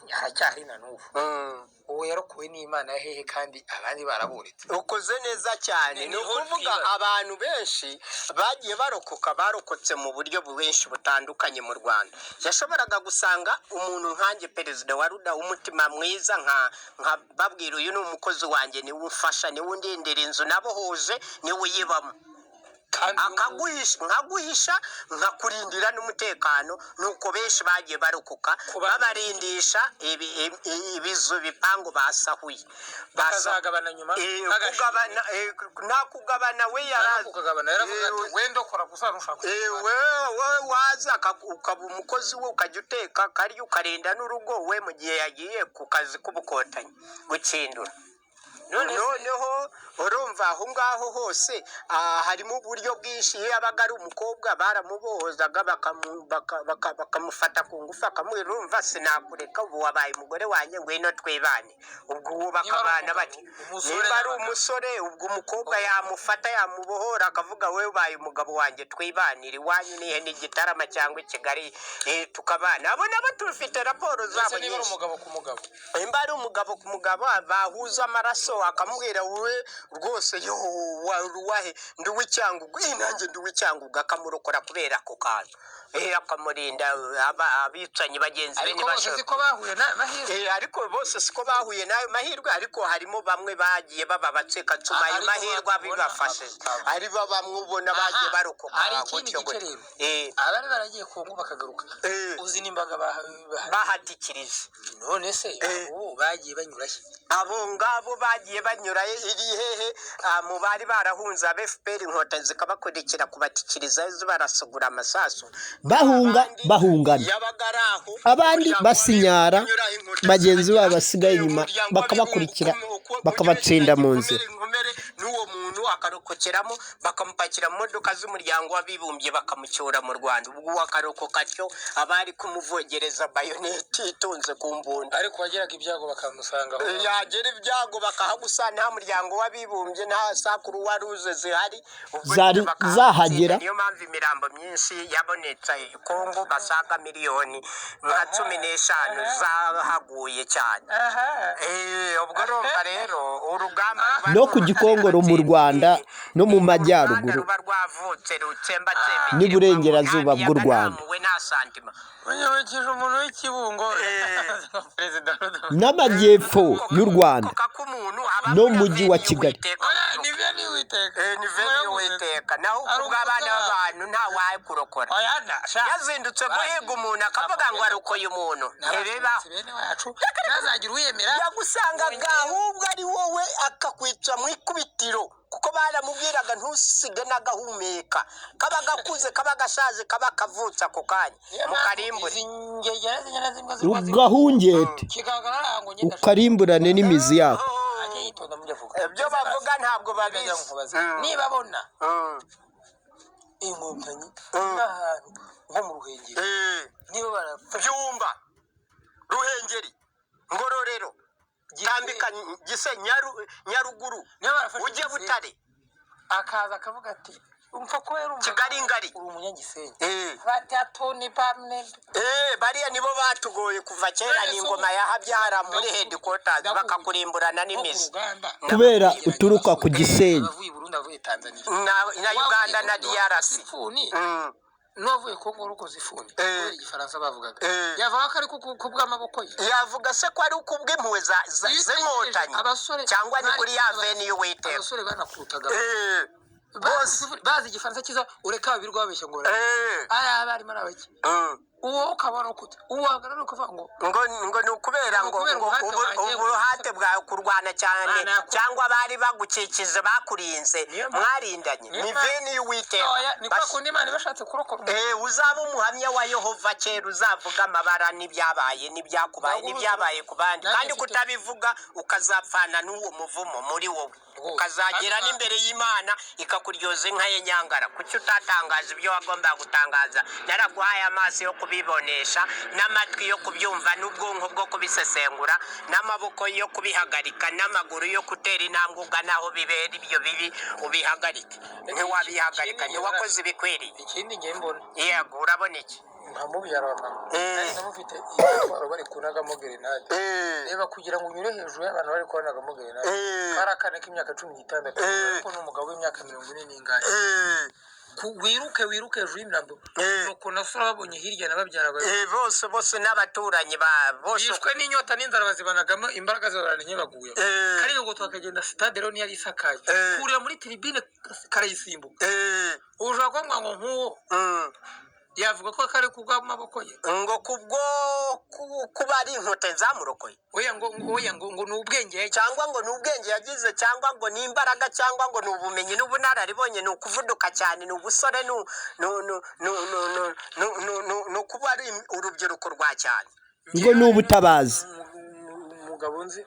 haracyari na n'ubu uwo yarokowe n'Imana hehe kandi abandi baraburitse. Ukoze neza cyane. Ni ukuvuga abantu benshi bagiye barokotse mu buryo bwinshi butandukanye mu Rwanda. Yashoboraga gusanga umuntu nkanjye perezida wa Ruda umutima mwiza nka babwira uyu ni umukozi wanjye ni ufasha ni undindira inzu nabohoje ni uyibamo nkaguhisha nkakurindira n'umutekano. Nuko benshi bagiye barokoka babarindisha ibizu bipango basahuye bakazagabana nyuma nta kugabana we wenda ukora gusa we waza ukaba umukozi we ukajya uteka karya ukarinda n'urugo we mu gihe yagiye ku kazi k'ubukotanyi gukindura. Noneho urumva aho ngaho hose harimo uburyo bwinshi. Iyo yabaga ari umukobwa baramubohozaga bakamufata ku ngufu akamubwira urumva sinakureka ubu wabaye umugore wanjye ngwino twibane. Ubwo uwo bakabana bati nimba ari umusore ubwo umukobwa yamufata yamubohora akavuga we ubaye umugabo wanjye twibanire iwanyu nihe ni Gitarama cyangwa i Kigali tukabana. Abo nabo tufite raporo zabo nyinshi. Nimba ari umugabo ku mugabo bahuza amaraso akamubwira wowe rwose yo waruwahe nduwicyangugu nanjye nduwicyangugu akamurokora kubera ako kantu akamurinda abicanyi bagenzi be ariko bose siko bahuye nayo mahirwe. Ariko harimo bamwe bagiye baba batseka cuma ayo mahirwe abibafashe ari bamwe ubona bagiye barokoka. Hari ikindi gice rero abari baragiye Kongo bakagaruka uzi n'imbaga bahatikirije. None se abo bagiye banyurahe? Abo ngabo bagiye banyura iri hehe mu bari barahunze FPR inkota zikabakurikira kubatikiriza barasugura amasasu bahungana abandi basinyara bagenzi babo basigaye inyuma bakabakurikira bakabatsinda mu nzira. N'uwo muntu akarokokeramo bakamupakira mu modoka z'umuryango w'abibumbye bakamucyura mu Rwanda. Ubwo akarokoka cyo abari kumuvogereza bayoneti itonze ku mbunda. Ariko wageraga ibyago bakamusanga yagera ibyago bakahagusa nta muryango w'abibumbye nta sakuru waruze zihari zahagera. Niyo mpamvu imirambo myinshi yabonetse Kongo basaga miliyoni nka 15 zahaguye cyane. Ubwo urumva rero urugamba no ku Gikongoro mu Rwanda no mu majyaruguru n'iburengerazuba bw'u Rwanda umuntu w'ikibungo n'amajyepfo y'u Rwanda no mu mujyi wa Kigali. naho ubwo abana b'abantu nta waye kurokora yazindutse guhiga umuntu akavuga ngo arokoye umuntu ntibibaho. ntazagira uyemera yagusangaga ahubwo ari wowe akakwica mu ikubitiro kuko baramubwiraga ntusige n'agahumeka kaba gakuze kaba gashaje kaba kavutse ako kanya mukarimbure ugahungete ukarimburane n'imizi yako. Ibyo bavuga ntabwo babizi. Niba bona inkotanyi n'ahantu nko mu Ruhengeri niba barapfa Byumba Ruhengeri Ngororero Tambika Gisenyi Nyaruguru ujye Butare akaza akavuga ati umfa ko yari Kigali ngari umunyagisenyi batatoni pamne bariya nibo batugoye kuva kera n'ingoma yahabyara muri headquarters bakakurimburana n'imizi kubera uturuka ku Gisenyi na Uganda na DRC Novuye Kongo ruko zifuni igifaransa bavugaga yavuga ko ari kubw'amaboko ye yavuga se ko ari kubw'impuwe z'inkotanyi cyangwa ni kuri ya veni y'Uwiteka abasore banakurutaga bazi igifaransa kiza ureka babirwa babeshya ngo aya bari marabaki uwo ukabona ukute uwagara no kuvuga ngo nukubera ngo ubuhate bwa kurwana cyane cyangwa bari bagukikize bakurinze mwarindanye ni veni y'Uwiteka ni kwa kundi Imana bashatse kurokora uzaba umuhamya wa Yehova kera uzavuga amabara n'ibyabaye n'ibyakubaye n'ibyabaye ku bandi kandi kutabivuga ukazapfana n'uwo muvumo muri wowe ukazagera n'imbere y'Imana ikakuryoza inka ye nyangara kuki utatangaza ibyo wagomba gutangaza naraguhaye amaso yo kubibonesha n'amatwi yo kubyumva n'ubwonko bwo kubisesengura n'amaboko yo kubihagarika n'amaguru yo kutera intambwe uganaho bibera ibyo bibi ubihagarike ntiwabihagarika ntiwakoze ibikwiriye ikindi ngiye mbona yego urabona iki nkamubyara wa mama namufite imitwaro bari kunagamo gerenade reba kugira ngo unyure hejuru y'abantu bari kunagamo gerenade kari akana k'imyaka 16 ariko n'umugabo w'imyaka 40 n'ingahe wiruke hejuru y'imirambo nuko nasura babonye hirya nababyaraga bose n'abaturanyi bose bishwe n'inyota n'inzara bazibanagamo imbaraga zabaranye baguye kari ngo twakagenda stade rero yari isakaye kurira muri tribune karayisimbuka ushaka ko ngo nkuwo yavuga ko kare kubwa maboko ye ngo kubwo kuba ari inkote zamurokoye oya ngo n'ubwenge cyangwa ngo n'ubwenge yagize cyangwa ngo n'imbaraga cyangwa ngo n'ubumenyi n'ubunararibonye n'ukuvuduka cyane n'ubusore no kuba ari urubyiruko rwa cyane ngo n'ubutabazi umugabo nzi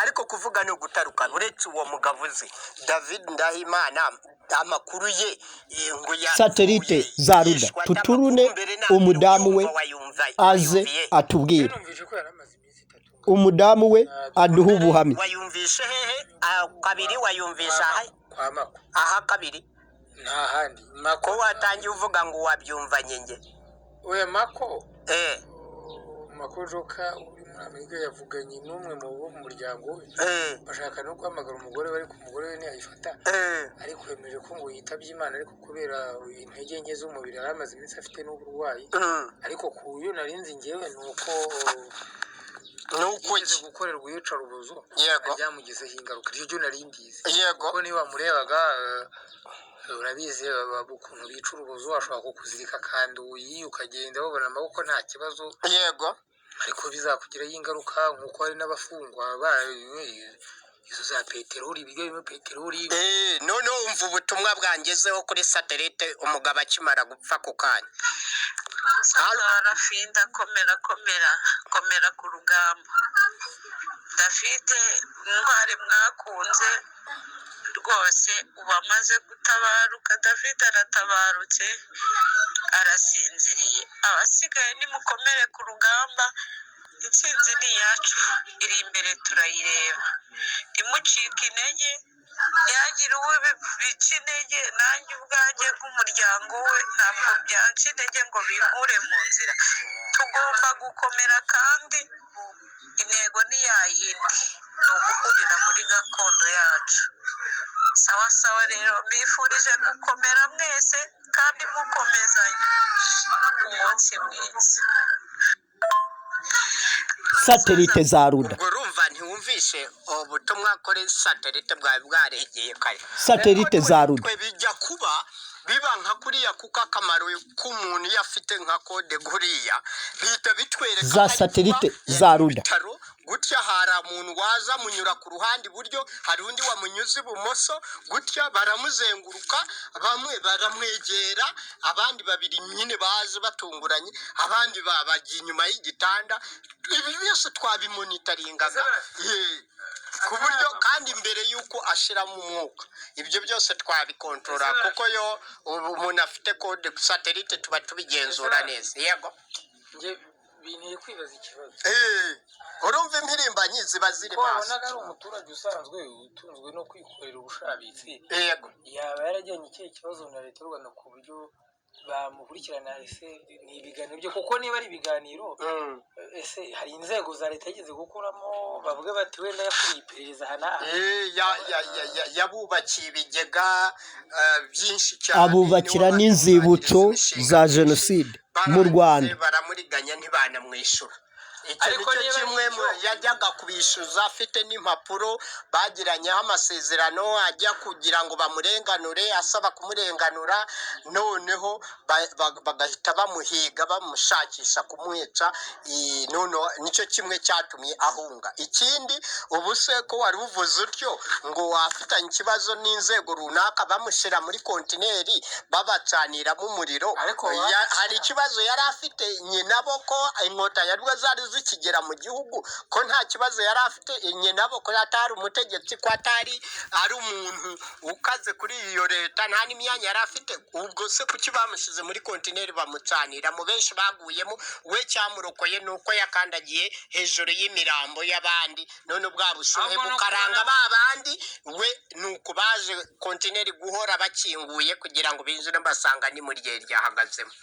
ariko kuvuga no gutaruka uretse uwo mugabo uzi David Ndahimana amakuru ye ngo ya satelite za Ruda tuturune umudamu we aze atubwira umudamu we aduha ubuhamya wayumvishe hehe kabiri wayumvisha aha kabiri nta handi mako watangiye uvuga ngo wabyumvanye nge oya mako makojoka uri muri Amerika yavuganye n'umwe mu muryango we bashaka no guhamagara umugore bari ku mugore we ntiyayifata ariko yemeje ko ngo yitabye Imana ariko kubera intege nke z'umubiri aramaze iminsi afite n'uburwayi ariko kuyo narinzi ngewe nuko gukorerwa yica rubuzo byamugizeho ingaruka ryo narindize ko niba murebaga urabizi ukuntu bica urubozo washobora kukuzirika kandi ukagenda babona amaboko nta kibazo ariko bizakugiraho ingaruka nk'uko hari n'abafungwa izo za peteroli ibigo birimo peteroli none wumva ubutumwa bwangezeho kuri satelite umugabo akimara gupfa ku kanya Rafinda komera ku rugamba David intwari mwakunze rwose ubu amaze gutabaruka David aratabarutse arasinziriye abasigaye nimukomere ku rugamba intsinzi ni iyacu iri imbere turayireba ntimucike intege yagira uwo bica intege nanjye ubwanjye bw'umuryango we ntabwo byanca intege ngo binkure mu nzira tugomba gukomera kandi intego ni yayindi ni uguhurira muri gakondo yacu sawa rero mbifurije gukomera mwese kandi mukomezanye umunsi mwiza satelite za Ruda urumva ntiwumvishe ubutumwa kuri satelite bwawe bwaregeye kare satelite za Ruda bijya kuba biba nka kuriya kuko akamaro k'umuntu yafite nka kode guriya bihita bitwereka za satelite za Ruda gutya hari umuntu waza munyura ku ruhande iburyo hari undi wamunyuze ibumoso gutya baramuzenguruka bamwe baramwegera abandi babiri nyine baje batunguranye abandi babagiye inyuma y'igitanda ibi byose twabimonitaringaga ku buryo kandi mbere y'uko ashiramo umwuka ibyo byose twabikontorora kuko yo umuntu afite kode satelite tuba tubigenzura neza yego binteye kwibaza ikibazo urumva impirimbanyi ziba ziri hasi wabonaga ari umuturage usanzwe utunzwe no kwikorera ubushabitsi yego yaba yarajyanye ikihe kibazo na leta y'u Rwanda ku buryo bamukurikirana ese ni ibiganiro byo kuko niba ari ibiganiro ese hari inzego za leta yigeze gukuramo bavuga bati wenda yakuriye iperereza hana yabubakiye ibigega byinshi cyane abubakira n'inzibutso za jenoside mu Rwanda baramuriganya ntibanamwishyura ariko kimwe yajyaga kubishyuza afite n'impapuro bagiranyeho amasezerano ajya kugira ngo bamurenganure asaba kumurenganura noneho bagahita bamuhiga bamushakisha kumwica noneho nicyo kimwe cyatumye ahunga ikindi ubu se ko wari uvuze utyo ngo wafitanye ikibazo n'inzego runaka bamushyira muri kontineri babacaniramo umuriro hari ikibazo yari afite nyinabo ko inkotanyi aribwo zari zikigera mu gihugu ko nta kibazo yari afite nabo ko atari umutegetsi ko atari ari umuntu ukaze kuri iyo leta nta n'imyanya yari afite ubwo se kuki bamushyize muri kontineri bamucanira mu benshi baguyemo we cyamurokoye nuko yakandagiye hejuru y'imirambo y'abandi none bwa bushuhe bukaranga babandi we nuko baje kontineri guhora bakinguye kugira ngo binjire basanga ni muri ryahagazemo